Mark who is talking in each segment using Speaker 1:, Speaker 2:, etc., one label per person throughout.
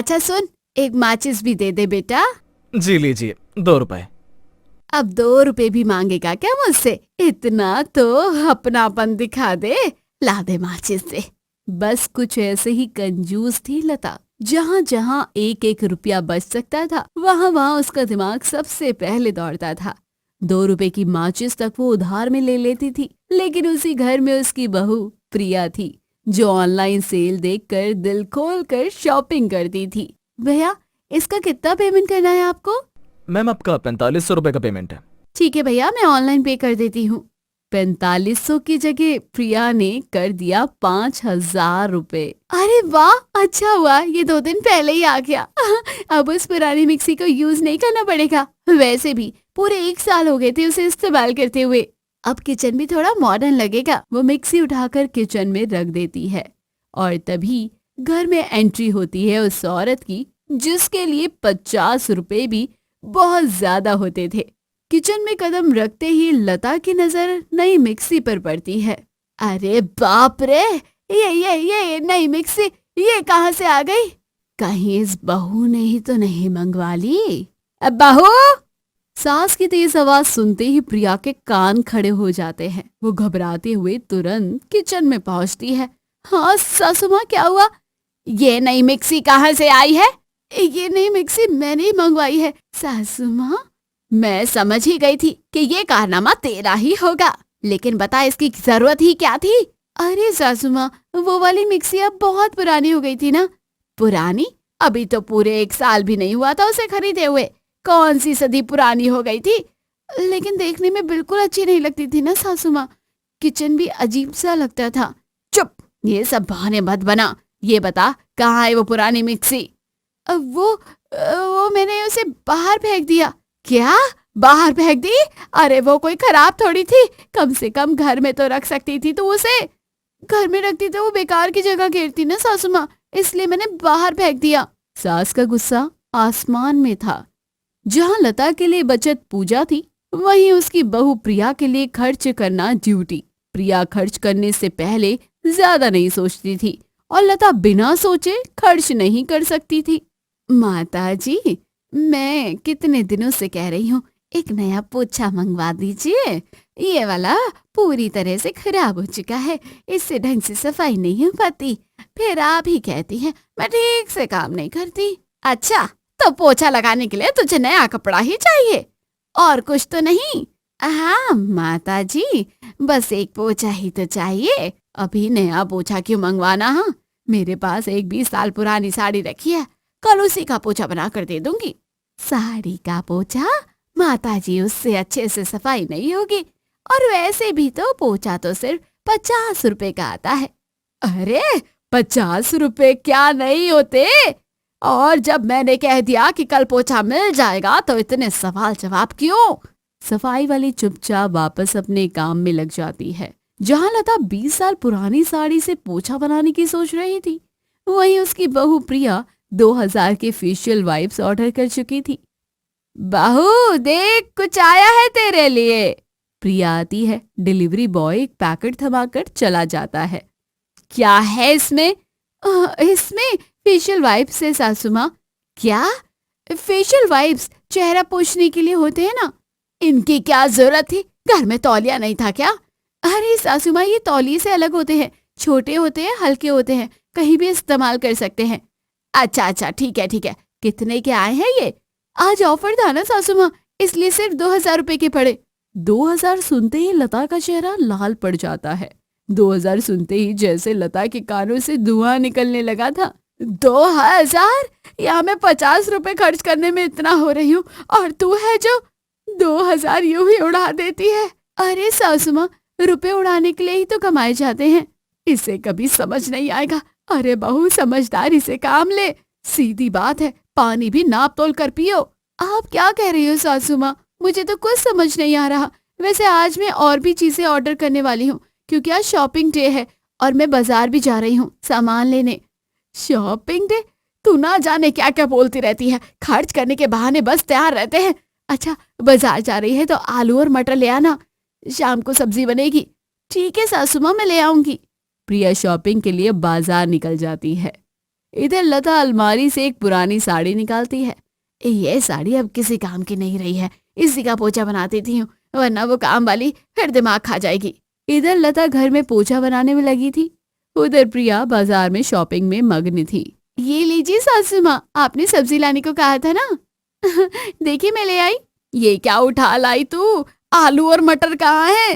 Speaker 1: अच्छा सुन, एक माचिस भी दे दे बेटा।
Speaker 2: जी लीजिए, 2 रुपए।
Speaker 1: अब 2 रुपए भी मांगेगा क्या मुझसे? इतना तो अपनापन दिखा दे। ला दे माचिस दे। बस कुछ ऐसे ही कंजूस थी लता। जहाँ जहाँ एक एक रुपया बच सकता था वहाँ वहाँ उसका दिमाग सबसे पहले दौड़ता था। 2 रुपए की माचिस तक वो उधार में ले लेती थी, लेकिन उसी घर में उसकी बहू प्रिया थी जो ऑनलाइन सेल देखकर दिल खोल कर शॉपिंग करती थी। भैया, इसका कितना पेमेंट करना है आपको?
Speaker 2: मैम आपका 4500 रुपए का पेमेंट है।
Speaker 1: ठीक है भैया, मैं ऑनलाइन पे कर देती हूँ। 4500 की जगह प्रिया ने कर दिया 5000 रुपए। अरे वाह, अच्छा हुआ ये 2 दिन पहले ही आ गया। अब उस पुरानी मिक्सी को यूज नहीं करना पड़ेगा। वैसे भी पूरे 1 साल हो गए थे उसे इस्तेमाल करते हुए। अब किचन भी थोड़ा मॉडर्न लगेगा। वो मिक्सी उठाकर किचन में रख देती है और तभी घर में एंट्री होती है उस औरत की जिसके लिए 50 रुपए भी बहुत ज्यादा होते थे। किचन में कदम रखते ही लता की नजर नई मिक्सी पर पड़ती है। अरे बाप रे, ये नई मिक्सी ये कहाँ से आ गई? कहीं इस बहू ने ही तो नहीं मंगवा ली? अब बहू! सास की तेज आवाज सुनते ही प्रिया के कान खड़े हो जाते हैं। वो घबराते हुए तुरंत किचन में पहुंचती है। हाँ सासू माँ, क्या हुआ? ये नई मिक्सी कहाँ से आई है? ये नई मिक्सी मैंने ही मंगवाई है सासू माँ। मैं समझ ही गई थी कि ये कारनामा तेरा ही होगा, लेकिन बता इसकी जरूरत ही क्या थी? अरे सासू माँ, वो वाली मिक्सी अब बहुत पुरानी हो गई थी ना। पुरानी? अभी तो पूरे 1 साल भी नहीं हुआ था उसे खरीदे हुए। कौन सी सदी पुरानी हो गई थी? लेकिन देखने में बिल्कुल अच्छी नहीं लगती थी ना सासू माँ। किचन भी अजीब सा लगता था। चुप, ये सब बहाने मत बना। ये बता कहाँ है वो पुरानी मिक्सी? वो मैंने उसे बाहर फेंक दिया। क्या? बाहर फेंक दी? अरे वो कोई खराब थोड़ी थी, कम से कम घर में तो रख सकती थी तू उसे। घर में रखती तो वो बेकार की जगह घेरती ना सासू माँ, इसलिए मैंने बाहर फेंक दिया। सास का गुस्सा आसमान में था। जहाँ लता के लिए बचत पूजा थी, वहीं उसकी बहू प्रिया के लिए खर्च करना ड्यूटी। प्रिया खर्च करने से पहले ज्यादा नहीं सोचती थी और लता बिना सोचे खर्च नहीं कर सकती थी। माता जी, मैं कितने दिनों से कह रही हूँ एक नया पोछा मंगवा दीजिए। ये वाला पूरी तरह से खराब हो चुका है, इससे ढंग से सफाई नहीं हो पाती। फिर आप ही कहती हैं मैं ठीक से काम नहीं करती। अच्छा, तो पोछा लगाने के लिए तुझे नया कपड़ा ही चाहिए और कुछ तो नहीं? हाँ माता जी, बस एक पोछा ही तो चाहिए। अभी नया पोछा क्यों मंगवाना? हाँ, मेरे पास एक 20 साल पुरानी साड़ी रखी है, कल उसी का पोछा बना कर दे दूंगी। साड़ी का पोछा? माताजी, उससे अच्छे से सफाई नहीं होगी और वैसे भी तो पोछा तो सिर्फ 50 रुपए का आता है। अरे 50 रुपए क्या नहीं होते? और जब मैंने कह दिया कि कल पोछा मिल जाएगा तो इतने सवाल जवाब क्यों? सफाई वाली चुपचाप वापस अपने काम में लग जाती है। जहाँ लता 20 साल पुरानी साड़ी से पोछा बनाने की सोच रही थी, वहीं उसकी बहू प्रिया 2000 के फेशियल वाइप्स ऑर्डर कर चुकी थी। बहू देख, कुछ आया है तेरे लिए। प्रिया आती है, डिलीवरी बॉय एक पैकेट थमाकर चला जाता है। क्या है इसमें? इसमें फेशियल वाइप्स है सासू माँ। क्या? फेशियल वाइप्स चेहरा पोंछने के लिए होते हैं ना, इनकी क्या जरूरत थी? घर में तौलिया नहीं था क्या? अरे सासू माँ, ये तौलिए से अलग होते हैं, छोटे होते हैं, हल्के होते हैं, कहीं भी इस्तेमाल कर सकते हैं। अच्छा अच्छा, ठीक है ठीक है। कितने के आए हैं ये? आज ऑफर था ना सासू माँ, इसलिए सिर्फ 2000 रुपए के पड़े। 2000 सुनते ही लता का चेहरा लाल पड़ जाता है। 2000 सुनते ही जैसे लता के कानों से धुआं निकलने लगा था। 2000? यहाँ मैं 50 रुपए खर्च करने में इतना हो रही हूँ और तू है जो 2000 यूं ही उड़ा देती है। अरे सासू माँ, रुपए उड़ाने के लिए ही तो कमाए जाते हैं, इसे कभी समझ नहीं आएगा। अरे बहू, समझदारी से काम ले। सीधी बात है, पानी भी नाप तोल कर पियो। आप क्या कह रही हो सासू माँ? मुझे तो कुछ समझ नहीं आ रहा। वैसे आज मैं और भी चीजें ऑर्डर करने वाली हूँ क्योंकि आज शॉपिंग डे है और मैं बाजार भी जा रही हूँ सामान लेने। Shopping day? तू ना जाने क्या क्या बोलती रहती है, खर्च करने के बहाने बस तैयार रहते हैं। अच्छा, बाजार जा रही है तो आलू और मटर ले आना, शाम को सब्जी बनेगी। ठीक है सासू माँ, मैं ले आऊंगी। प्रिया शॉपिंग के लिए बाजार निकल जाती है। इधर लता अलमारी से एक पुरानी साड़ी निकालती है। ये साड़ी अब किसी काम की नहीं रही है, इसी का पोछा बना देती हूँ, वरना वो काम वाली फिर दिमाग खा जाएगी। इधर लता घर में पोछा बनाने में लगी थी, उधर प्रिया बाजार में शॉपिंग में मग्न थी। ये लीजिए सासू माँ, आपने सब्जी लाने को कहा था ना। देखिए मैं ले आई। ये क्या उठा लाई तू? आलू और मटर कहाँ है?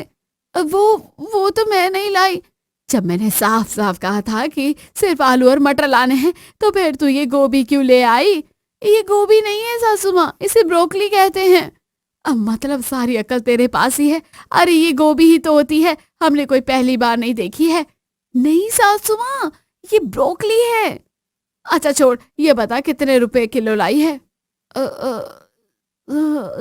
Speaker 1: वो तो मैं नहीं लाई। जब मैंने साफ साफ कहा था कि सिर्फ आलू और मटर लाने हैं, तो फिर तू ये गोभी क्यों ले आई? ये गोभी नहीं है सासू माँ, इसे ब्रोकली कहते हैं। अब मतलब सारी अकल तेरे पास ही है। अरे ये गोभी ही तो होती है, हमने कोई पहली बार नहीं देखी है। नहीं सासू माँ, ये ब्रोकली है। अच्छा छोड़, ये बता कितने रुपए किलो लाई है?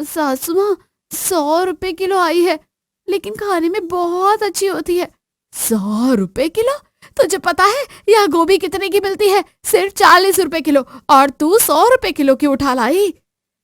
Speaker 1: सासू माँ, 100 रुपए किलो आई है, लेकिन खाने में बहुत अच्छी होती है। 100 रुपए किलो? तुझे पता है यह गोभी कितने की मिलती है? सिर्फ 40 रुपए किलो, और तू 100 रुपए किलो की उठा लाई।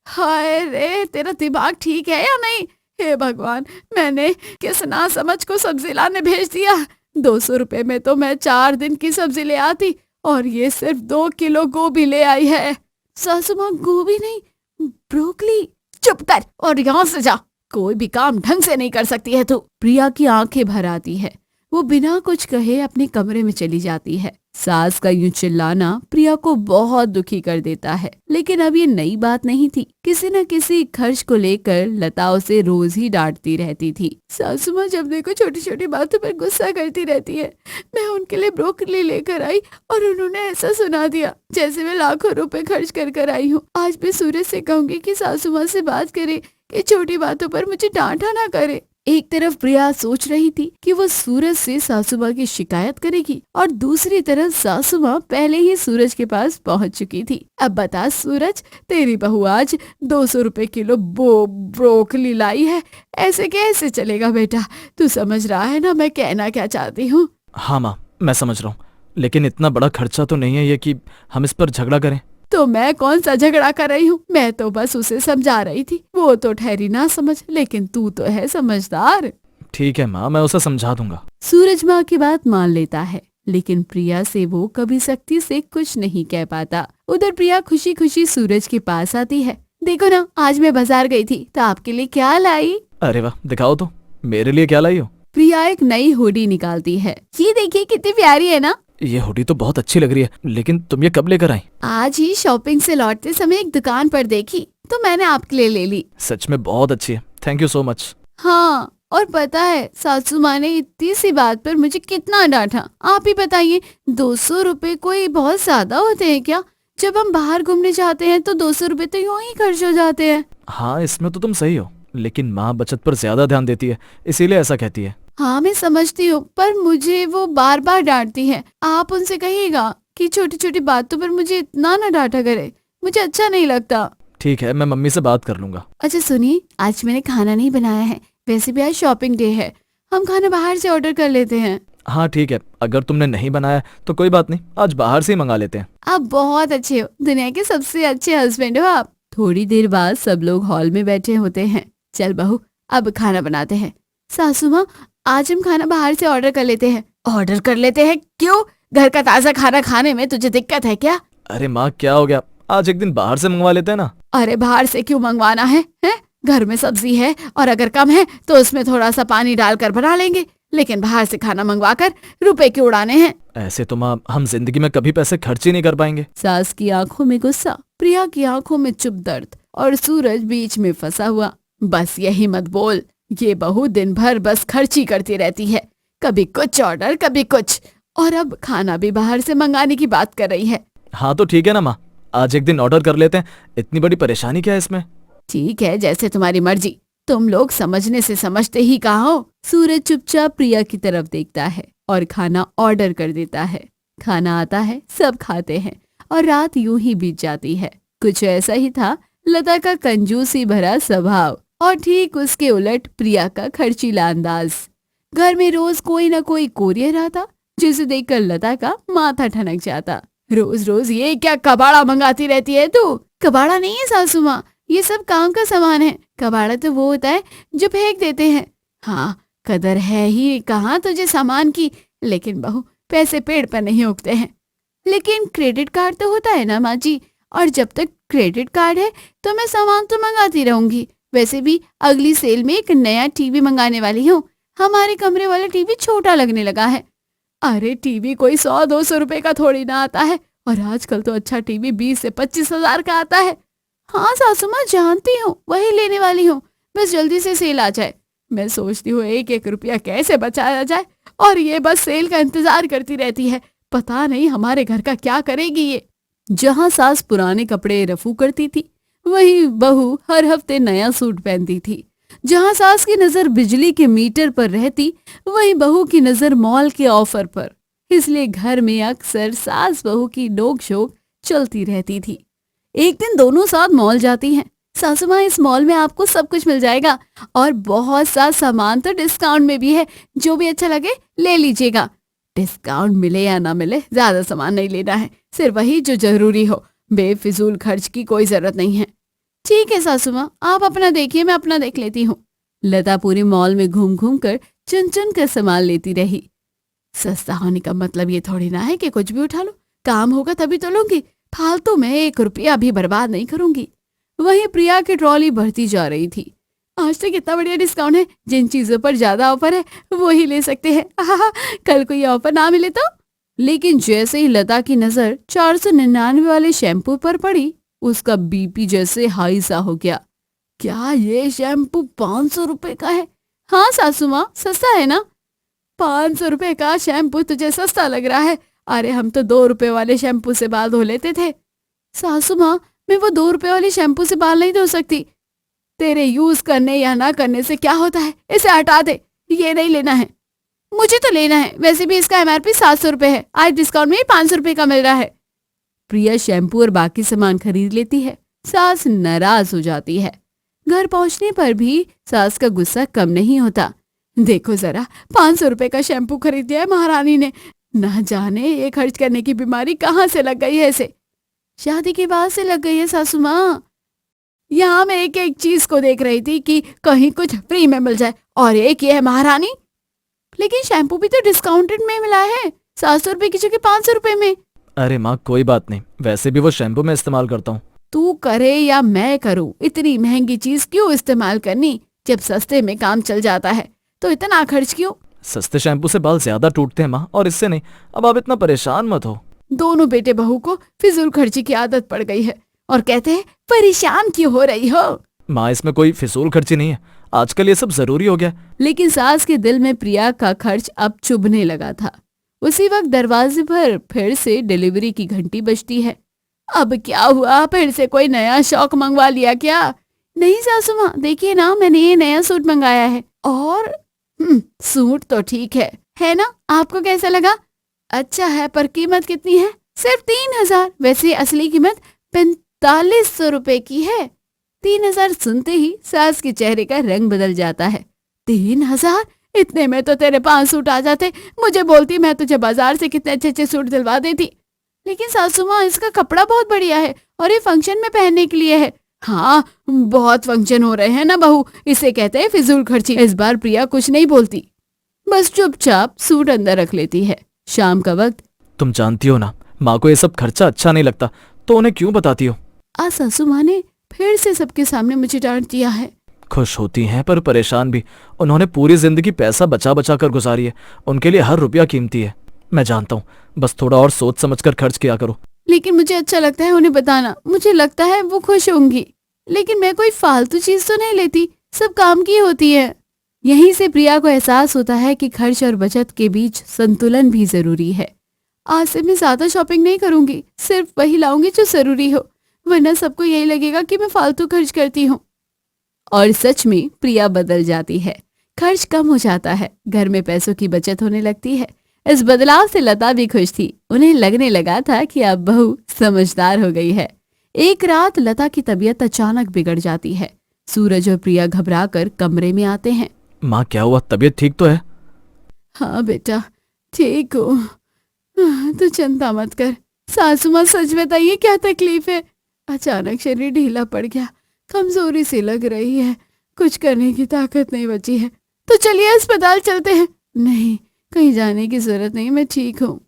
Speaker 1: हाय रे, तेरा दिमाग ठीक है या नहीं? हे भगवान, मैंने किस ना समझ को सब्जी लाने भेज दिया। 200 रुपए में तो मैं 4 दिन की सब्जी ले आती, और ये सिर्फ 2 किलो गोभी ले आई है। सासू माँ, गोभी नहीं, ब्रोकली। चुप कर और यहाँ से जा, कोई भी काम ढंग से नहीं कर सकती है तू। प्रिया की आंखें भर आती है, वो बिना कुछ कहे अपने कमरे में चली जाती है। सास का यूं चिल्लाना प्रिया को बहुत दुखी कर देता है, लेकिन अब ये नई बात नहीं थी। किसी न किसी खर्च को लेकर लता उसे रोज ही डांटती रहती थी। सासू माँ जब देखो छोटी छोटी बातों पर गुस्सा करती रहती है। मैं उनके लिए ब्रोकली लेकर आई और उन्होंने ऐसा सुना दिया जैसे मैं लाखों रुपए खर्च कर कर आई हूँ। आज मैं सूरज से कहूंगी कि सासू माँ से बात करे कि छोटी बातों पर मुझे डांटा ना करे। एक तरफ प्रिया सोच रही थी कि वो सूरज से सासू माँ की शिकायत करेगी, और दूसरी तरफ सासू माँ पहले ही सूरज के पास पहुँच चुकी थी। अब बता सूरज, तेरी बहू आज 200 रुपए किलो ब्रोकली लाई है, ऐसे कैसे चलेगा बेटा? तू समझ रहा है ना मैं कहना क्या चाहती हूँ?
Speaker 2: हाँ माँ, मैं समझ रहा हूँ, लेकिन इतना बड़ा खर्चा तो नहीं है ये कि हम इस पर झगड़ा करें।
Speaker 1: तो मैं कौन सा झगड़ा कर रही हूँ? मैं तो बस उसे समझा रही थी, वो तो ठहरी ना समझ, लेकिन तू तो है समझदार।
Speaker 2: ठीक है माँ, मैं उसे समझा दूंगा।
Speaker 1: सूरज माँ की बात मान लेता है, लेकिन प्रिया से वो कभी सख्ती से कुछ नहीं कह पाता। उधर प्रिया खुशी खुशी सूरज के पास आती है। देखो ना, आज मैं बाजार गई थी तो आपके लिए क्या लाई?
Speaker 2: अरे वाह, दिखाओ तो, मेरे लिए क्या लाई हो?
Speaker 1: प्रिया एक नई हुडी निकालती है। ये देखिए कितनी प्यारी है ना।
Speaker 2: ये हुडी तो बहुत अच्छी लग रही है, लेकिन तुम ये कब लेकर आई?
Speaker 1: आज ही शॉपिंग से लौटते समय एक दुकान पर देखी तो मैंने आपके लिए ले ली।
Speaker 2: सच में बहुत अच्छी है, थैंक यू सो मच।
Speaker 1: हाँ, और पता है सासू माँ ने इतनी सी बात पर मुझे कितना डांटा। आप ही बताइए, 200 रुपए कोई बहुत ज्यादा होते हैं क्या? जब हम बाहर घूमने जाते हैं तो 200 रुपए तो यूं ही खर्च हो जाते हैं।
Speaker 2: हाँ, इसमें तो तुम सही हो, लेकिन माँ बचत पर ज्यादा ध्यान देती है, इसीलिए ऐसा कहती है।
Speaker 1: हाँ मैं समझती हूँ, पर मुझे वो बार बार डांटती है। आप उनसे कहिएगा कि छोटी छोटी बातों पर मुझे इतना ना डांटा करे, मुझे अच्छा नहीं लगता।
Speaker 2: ठीक है, मैं मम्मी से बात कर लूंगा।
Speaker 1: अच्छा सुनिए, आज मैंने खाना नहीं बनाया है, वैसे भी आज शॉपिंग डे है, हम खाना बाहर से ऑर्डर कर लेते हैं।
Speaker 2: हाँ ठीक है, अगर तुमने नहीं बनाया तो कोई बात नहीं, आज बाहर से ही मंगा लेते हैं।
Speaker 1: आप बहुत अच्छे हो, दुनिया के सबसे अच्छे हस्बैंड हो आप। थोड़ी देर बाद सब लोग हॉल में बैठे होते हैं। चल बहू, अब खाना बनाते हैं। सासू माँ, आज हम खाना बाहर से ऑर्डर कर लेते हैं। ऑर्डर कर लेते हैं? क्यों? घर का ताजा खाना खाने में तुझे दिक्कत है क्या?
Speaker 2: अरे माँ, क्या हो गया, आज एक दिन बाहर से मंगवा लेते हैं ना।
Speaker 1: अरे बाहर से क्यों मंगवाना है? घर में सब्जी है, और अगर कम है तो उसमें थोड़ा सा पानी डालकर बना लेंगे, लेकिन बाहर से खाना मंगवा कर रुपए क्यों उड़ाने हैं?
Speaker 2: ऐसे तो माँ, हम जिंदगी में कभी पैसे खर्च ही नहीं कर पाएंगे।
Speaker 1: सास की आंखों में गुस्सा, प्रिया की आंखों में चुप दर्द, और सूरज बीच में फंसा हुआ। बस यही मत बोल, ये बहू दिन भर बस खर्ची करती रहती है, कभी कुछ ऑर्डर कभी कुछ, और अब खाना भी बाहर से मंगाने की बात कर रही है।
Speaker 2: हाँ तो ठीक है ना माँ, आज एक दिन ऑर्डर कर लेते हैं, इतनी बड़ी परेशानी क्या है इसमें?
Speaker 1: ठीक है, जैसे तुम्हारी मर्जी, तुम लोग समझने से समझते ही कहाँ हो। सूरज चुपचाप प्रिया की तरफ देखता है और खाना ऑर्डर कर देता है। खाना आता है, सब खाते हैं, और रात यूं ही बीत जाती है। कुछ ऐसा ही था लता का कंजूसी भरा स्वभाव, और ठीक उसके उलट प्रिया का खर्चीला अंदाज। घर में रोज कोई न कोई कोरियर आता, जिसे देखकर लता का माथा ठनक जाता। रोज रोज ये क्या कबाड़ा मंगाती रहती है तू? कबाड़ा नहीं है सासू माँ, ये सब काम का सामान है। कबाड़ा तो वो होता है जो फेंक देते हैं। हाँ, कदर है ही कहाँ तुझे सामान की, लेकिन बहू पैसे पेड़ पर नहीं उगते हैं। लेकिन क्रेडिट कार्ड तो होता है ना माँ जी, और जब तक क्रेडिट कार्ड है तो मैं सामान तो मंगाती रहूंगी। वैसे भी अगली सेल में एक नया टीवी मंगाने वाली हूँ। हमारे कमरे वाला टीवी छोटा लगने लगा है। अरे टीवी कोई 100-200 रुपए का थोड़ी ना आता है, और आजकल तो अच्छा टीवी 20 से 25 हजार का आता है। हाँ सासू माँ जानती हूँ, वही लेने वाली हूँ, बस जल्दी से सेल आ जाए। मैं सोचती हूँ एक एक रुपया कैसे बचाया जाए, और ये बस सेल का इंतजार करती रहती है। पता नहीं हमारे घर का क्या करेगी ये। जहाँ सास पुराने कपड़े रफू करती थी, वहीं बहू हर हफ्ते नया सूट पहनती थी। जहाँ सास की नजर बिजली के मीटर पर रहती, वहीं बहू की नजर मॉल के ऑफर पर। इसलिए घर में अक्सर सास बहू की नोक झोंक चलती रहती थी। एक दिन दोनों साथ मॉल जाती हैं। सासू माँ, इस मॉल में आपको सब कुछ मिल जाएगा, और बहुत सा सामान तो डिस्काउंट में भी है, जो भी अच्छा लगे ले लीजिएगा। डिस्काउंट मिले या ना मिले, ज्यादा सामान नहीं लेना है, सिर्फ वही जो जरूरी हो। बेफिजूल खर्च की कोई जरूरत नहीं है। ठीक है सासू माँ, आप अपना देखिए, मैं अपना देख लेती हूँ। लता पूरी मॉल में घूम घूम कर चुन चुन कर सामान लेती रही। सस्ता होने का मतलब ये थोड़ी ना है कि कुछ भी उठा लो, काम होगा तभी तो लूंगी। फालतू में 1 रुपया भी बर्बाद नहीं करूंगी। वहीं प्रिया की ट्रॉली बढ़ती जा रही थी। आज तो कितना बढ़िया डिस्काउंट है, जिन चीजों पर ज्यादा ऑफर है वो ही ले सकते हैं। आहा, कल को ये ऑफर ना मिले तो। लेकिन जैसे ही लता की नजर 499 वाले शैम्पू पर पड़ी, उसका बीपी जैसे हाई सा हो गया। क्या ये शैम्पू 500 रुपए का है? हाँ सासू माँ, सस्ता है ना। 500 रुपए का शैम्पू तुझे सस्ता लग रहा है? अरे हम तो 2 रुपए वाले शैम्पू से बाल धो लेते थे। सासू माँ, मैं वो 2 रुपए वाले शैम्पू से बाल नहीं धो सकती। तेरे यूज करने या ना करने से क्या होता है, इसे हटा दे, ये नहीं लेना है। मुझे तो लेना है, वैसे भी इसका MRP 700 रुपए है, आज डिस्काउंट में 500 रुपए का मिल रहा है। प्रिया शैम्पू और बाकी सामान खरीद लेती है। सास नाराज हो जाती है। घर पहुंचने पर भी सास का गुस्सा कम नहीं होता। देखो जरा, 500 रुपए का शैम्पू खरीद दिया है महारानी ने, ना जाने ये खर्च करने की बीमारी कहाँ से लग गई है इसे। शादी के बाद से लग गई है सासू माँ। यहाँ मैं एक एक चीज को देख रही थी कि कहीं कुछ फ्री में मिल जाए, और एक ये है महारानी। लेकिन शैम्पू भी तो डिस्काउंटेड में मिला है, 700 रुपए की जगह 500 रुपए में।
Speaker 2: अरे माँ कोई बात नहीं, वैसे भी वो शैम्पू मैं इस्तेमाल करता हूँ।
Speaker 1: तू करे या मैं करूँ, इतनी महंगी चीज क्यों इस्तेमाल करनी? जब सस्ते में काम चल जाता है तो इतना खर्च क्यों?
Speaker 2: सस्ते शैम्पू से बाल ज्यादा टूटते हैं माँ, और इससे नहीं। अब आप इतना परेशान मत हो।
Speaker 1: दोनों बेटे बहू को फिजूल खर्ची की आदत पड़ गई है, और कहते हैं परेशान क्यों हो रही हो?
Speaker 2: माँ इसमें कोई फिजूल खर्ची नहीं है, आजकल ये सब जरूरी हो गया।
Speaker 1: लेकिन सास के दिल में प्रिया का खर्च अब चुभने लगा था। उसी वक्त दरवाजे पर फिर से डिलीवरी की घंटी बजती है। अब क्या हुआ, फिर से कोई नया शौक मंगवा लिया क्या? नहीं सासू माँ, देखिए ना, मैंने ये नया सूट मंगाया है। और सूट तो ठीक है ना? आपको कैसा लगा? अच्छा है, पर कीमत कितनी है? सिर्फ 3000। वैसे असली कीमत 4500 रुपए की है। 3000 सुनते ही सास के चेहरे का रंग बदल जाता है। 3000? इतने में तो तेरे 5 सूट आ जाते। मुझे बोलती, मैं तुझे बाजार से कितने अच्छे अच्छे सूट दिलवा देती। लेकिन सासू माँ, इसका कपड़ा बहुत बढ़िया है, और ये फंक्शन में पहनने के लिए है। हाँ, बहुत फंक्शन हो रहे हैं ना बहू, इसे कहते हैं फिजूल खर्ची। इस बार प्रिया कुछ नहीं बोलती, बस चुपचाप सूट अंदर रख लेती है। शाम का वक्त।
Speaker 2: तुम जानती हो ना, माँ को ये सब खर्चा अच्छा नहीं लगता, तो उन्हें क्यों बताती हो?
Speaker 1: आज सासू माँ ने फिर से सबके सामने मुझे डांट दिया है।
Speaker 2: खुश होती हैं पर परेशान भी। उन्होंने पूरी जिंदगी पैसा बचा बचा कर गुजारी है, उनके लिए हर रुपया कीमती है। मैं जानता हूँ, बस थोड़ा और सोच समझ कर खर्च किया करो।
Speaker 1: लेकिन मुझे अच्छा लगता है उन्हें बताना, मुझे लगता है वो खुश होंगी। लेकिन मैं कोई फालतू चीज तो नहीं लेती, सब काम की होती है। यहीं से प्रिया को एहसास होता है कि खर्च और बचत के बीच संतुलन भी जरूरी है। आज से मैं ज्यादा शॉपिंग नहीं करूंगी, सिर्फ वही लाऊंगी जो जरूरी हो, वरना सबको यही लगेगा कि मैं फालतू खर्च करती हूँ। और सच में प्रिया बदल जाती है, खर्च कम हो जाता है, घर में पैसों की बचत होने लगती है। इस बदलाव से लता भी खुश थी। उन्हें लगने लगा था कि अब बहू समझदार हो गई है। एक रात लता की तबीयत अचानक बिगड़ जाती है। सूरज और प्रिया घबरा कर कमरे में आते हैं।
Speaker 2: माँ क्या हुआ, तबीयत ठीक तो है?
Speaker 1: हाँ बेटा, ठीक हो। तू चिंता मत कर। सासू माँ, सच बताइए क्या तकलीफ है? अचानक शरीर ढीला पड़ गया, कमजोरी सी लग रही है, कुछ करने की ताकत नहीं बची है। तो चलिए अस्पताल चलते हैं। नहीं, कहीं जाने की जरूरत नहीं, मैं ठीक हूँ।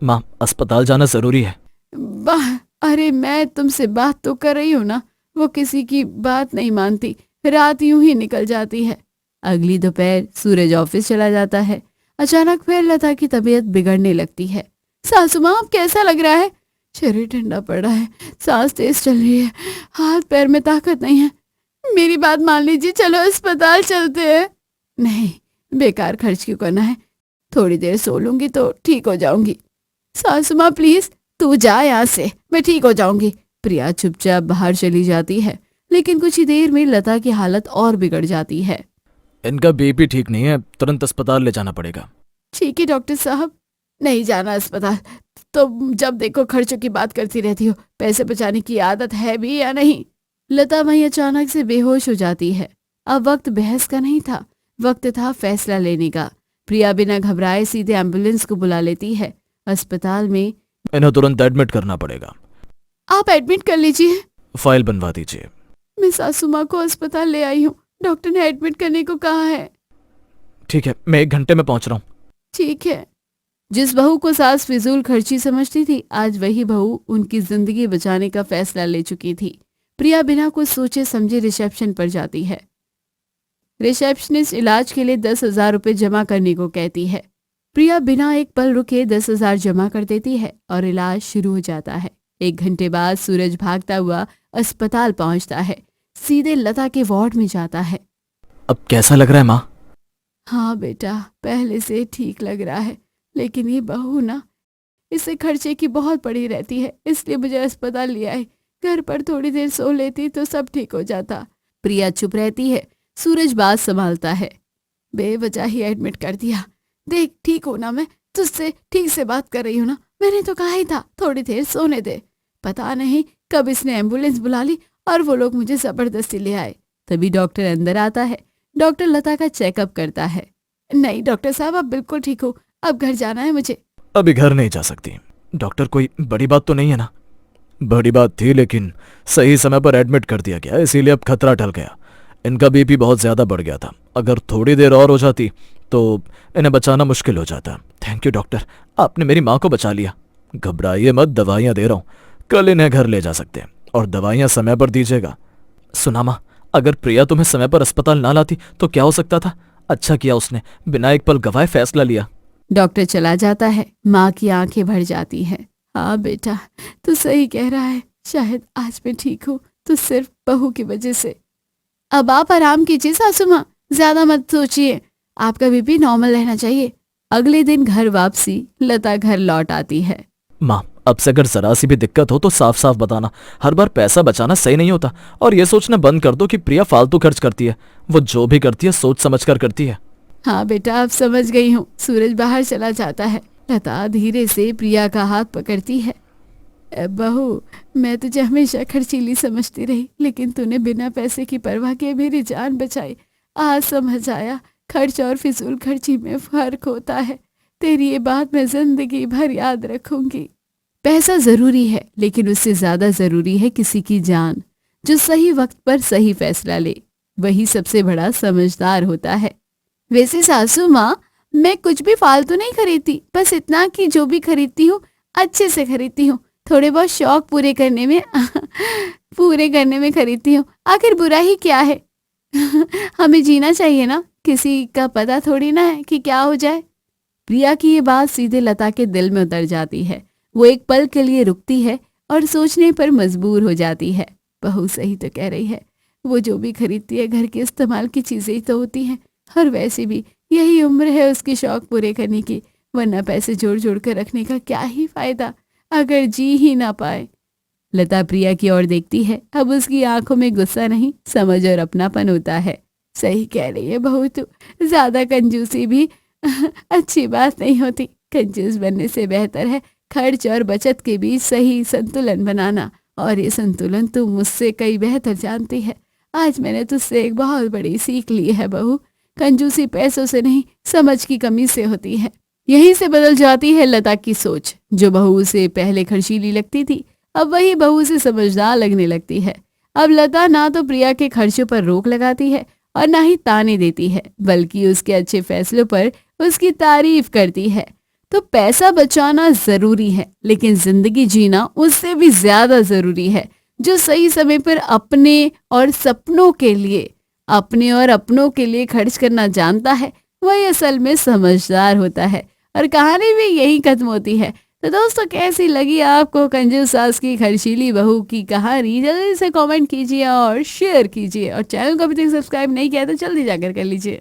Speaker 2: माँ, अस्पताल जाना जरूरी है।
Speaker 1: वाह, अरे मैं तुमसे बात तो कर रही हूँ ना। वो किसी की बात नहीं मानती, रात यूं ही निकल जाती है। अगली दोपहर सूरज ऑफिस चला जाता है। अचानक फिर लता की तबीयत बिगड़ने लगती है। सासू माँ, अब कैसा लग रहा है? शरीर ठंडा पड़ रहा है, सांस तेज चल रही है, हाथ पैर में ताकत नहीं है। मेरी बात मान लीजिए, चलो अस्पताल चलते हैं। नहीं, बेकार खर्च क्यों करना है, थोड़ी देर सो लूंगी तो ठीक हो जाऊंगी। सासू माँ प्लीज, तू जा यहाँ से, मैं ठीक हो जाऊंगी। प्रिया चुपचाप बाहर चली जाती है, लेकिन कुछ ही देर में लता की हालत और बिगड़ जाती है।
Speaker 2: इनका बीपी ठीक नहीं है, तुरंत अस्पताल ले जाना पड़ेगा।
Speaker 1: ठीक है डॉक्टर साहब, नहीं जाना अस्पताल तो जब देखो खर्चों की बात करती रहती हो। पैसे बचाने की आदत है भी या नहीं? लता वहीं अचानक से बेहोश हो जाती है। अब वक्त बहस का नहीं था, वक्त था फैसला लेने का। प्रिया बिना घबराए सीधे एम्बुलेंस को बुला लेती है। अस्पताल में
Speaker 2: इन्हें तुरंत एडमिट करना पड़ेगा।
Speaker 1: आप एडमिट कर लीजिए।
Speaker 2: फाइल बनवा दीजिए।
Speaker 1: मैं सासू माँ को अस्पताल ले आई हूँ, डॉक्टर ने एडमिट करने को कहा है।
Speaker 2: ठीक है, मैं 1 घंटे में पहुंच रहा हूँ।
Speaker 1: ठीक है। जिस बहू को सास फिजूल खर्ची समझती थी, आज वही बहू उनकी जिंदगी बचाने का फैसला ले चुकी थी। प्रिया बिना कुछ सोचे समझे रिसेप्शन पर जाती है। रिसेप्शनिस्ट इलाज के लिए 10,000 रुपये जमा करने को कहती है। प्रिया बिना एक पल रुके 10,000 जमा कर देती है और इलाज शुरू हो जाता है। 1 घंटे बाद सूरज भागता हुआ अस्पताल पहुंचता है, सीधे लता के वार्ड में जाता है।
Speaker 2: अब कैसा लग रहा है माँ?
Speaker 1: हाँ बेटा, पहले से ठीक लग रहा है, लेकिन ये बहू ना, इसे खर्चे की बहुत पड़ी रहती है, इसलिए मुझे अस्पताल ले आई। घर पर थोड़ी देर सो लेती तो सब ठीक हो जाता। प्रिया चुप रहती है। सूरज बात संभालता है। बेवजह ही एडमिट कर दिया। देख, ठीक हो ना, मैं तुझसे ठीक से बात कर रही हूँ ना। मैंने तो कहा ही था थोड़ी देर सोने दे। पता नहीं कब इसने एम्बुलेंस बुला ली और वो लोग मुझे जबरदस्ती ले आए। तभी डॉक्टर अंदर आता है। डॉक्टर लता का चेकअप करता है। नहीं डॉक्टर साहब, अब बिल्कुल ठीक हो, अब घर जाना है मुझे।
Speaker 2: अभी घर नहीं जा सकती। डॉक्टर, कोई बड़ी बात तो नहीं है ना? बड़ी बात थी, लेकिन सही समय पर एडमिट कर दिया गया, इसीलिए अब खतरा टल गया। इनका बीपी बहुत ज्यादा बढ़ गया था, अगर थोड़ी देर और हो जाती तो इन्हें बचाना मुश्किल हो जाता। थैंक यू डॉक्टर, आपने मेरी माँ को बचा लिया। घबराइए मत, दवाइयाँ दे रहा हूँ, कल इन्हें घर ले जा सकते हैं, और दवाइयाँ समय पर दीजिएगा। सुना माँ, अगर प्रिया तुम्हें समय पर अस्पताल ना लाती तो क्या हो सकता था? अच्छा किया उसने बिना एक पल गवाए फैसला लिया।
Speaker 1: डॉक्टर चला जाता है। माँ की आंखें भर जाती हैं। हाँ बेटा, तू सही कह रहा है, शायद आज मैं ठीक हूँ तो सिर्फ बहू की वजह से। अब आप आराम कीजिए सासू माँ, ज्यादा मत सोचिए, आपका बीपी नॉर्मल रहना चाहिए। अगले दिन घर वापसी लता घर लौट आती है।
Speaker 2: माँ, अब से अगर जरा सी भी दिक्कत हो तो साफ साफ बताना। हर बार पैसा बचाना सही नहीं होता, और ये सोचना बंद कर दो कि प्रिया फालतू खर्च करती है। वो जो भी करती है सोच समझ कर करती है।
Speaker 1: हाँ बेटा, अब समझ गई हूँ। सूरज बाहर चला जाता है। लता धीरे से प्रिया का हाथ पकड़ती है। बहू, मैं तुझे हमेशा खर्चीली समझती रही, लेकिन तूने बिना पैसे की परवाह किए मेरी जान बचाई। आज समझ आया, खर्च और फिजूल खर्ची में फर्क होता है। तेरी ये बात मैं जिंदगी भर याद रखूंगी। पैसा जरूरी है, लेकिन उससे ज्यादा जरूरी है किसी की जान। जो सही वक्त पर सही फैसला ले, वही सबसे बड़ा समझदार होता है। वैसे सासू माँ, मैं कुछ भी फालतू नहीं खरीदती, बस इतना कि जो भी खरीदती हूँ अच्छे से खरीदती हूँ। थोड़े बहुत शौक पूरे करने में खरीदती हूँ। आखिर बुरा ही क्या है? हमें जीना चाहिए ना, किसी का पता थोड़ी ना है कि क्या हो जाए। प्रिया की ये बात सीधे लता के दिल में उतर जाती है। वो एक पल के लिए रुकती है और सोचने पर मजबूर हो जाती है। बहू सही तो कह रही है, वो जो भी खरीदती है घर के इस्तेमाल की चीजें ही तो होती हैं, और वैसे भी यही उम्र है उसके शौक पूरे करने की, वरना पैसे जोड़ जोड़ कर रखने का क्या ही फायदा अगर जी ही ना पाए। लता प्रिया की ओर देखती है। अब उसकी आंखों में गुस्सा नहीं, समझ और अपनापन होता है। सही कह रही है बहू तू, ज्यादा कंजूसी भी अच्छी बात नहीं होती। कंजूस बनने से बेहतर है खर्च और बचत के बीच सही संतुलन बनाना, और ये संतुलन तू मुझसे कई बेहतर जानती है। आज मैंने तुझसे एक बहुत बड़ी सीख ली है बहू, कंजूसी पैसों से नहीं, समझ की कमी से होती है। यहीं से बदल जाती है लता की सोच। जो बहू से पहले खर्चीली लगती थी, अब वही बहू से समझदार लगने लगती है। अब लता ना तो प्रिया के खर्चों पर रोक लगाती है और ना ही ताने देती है, बल्कि उसके अच्छे फैसलों पर उसकी तारीफ करती है। तो पैसा बचाना जरूरी है, लेकिन जिंदगी जीना उससे भी ज्यादा जरूरी है। जो सही समय पर अपने और अपनों के लिए खर्च करना जानता है, वही असल में समझदार होता है। और कहानी भी यही खत्म होती है। तो दोस्तों, कैसी लगी आपको कंजूस सास की खर्चीली बहू की कहानी? जल्दी से कमेंट कीजिए और शेयर कीजिए, और चैनल को अभी तक सब्सक्राइब नहीं किया तो जल्दी जाकर कर लीजिए।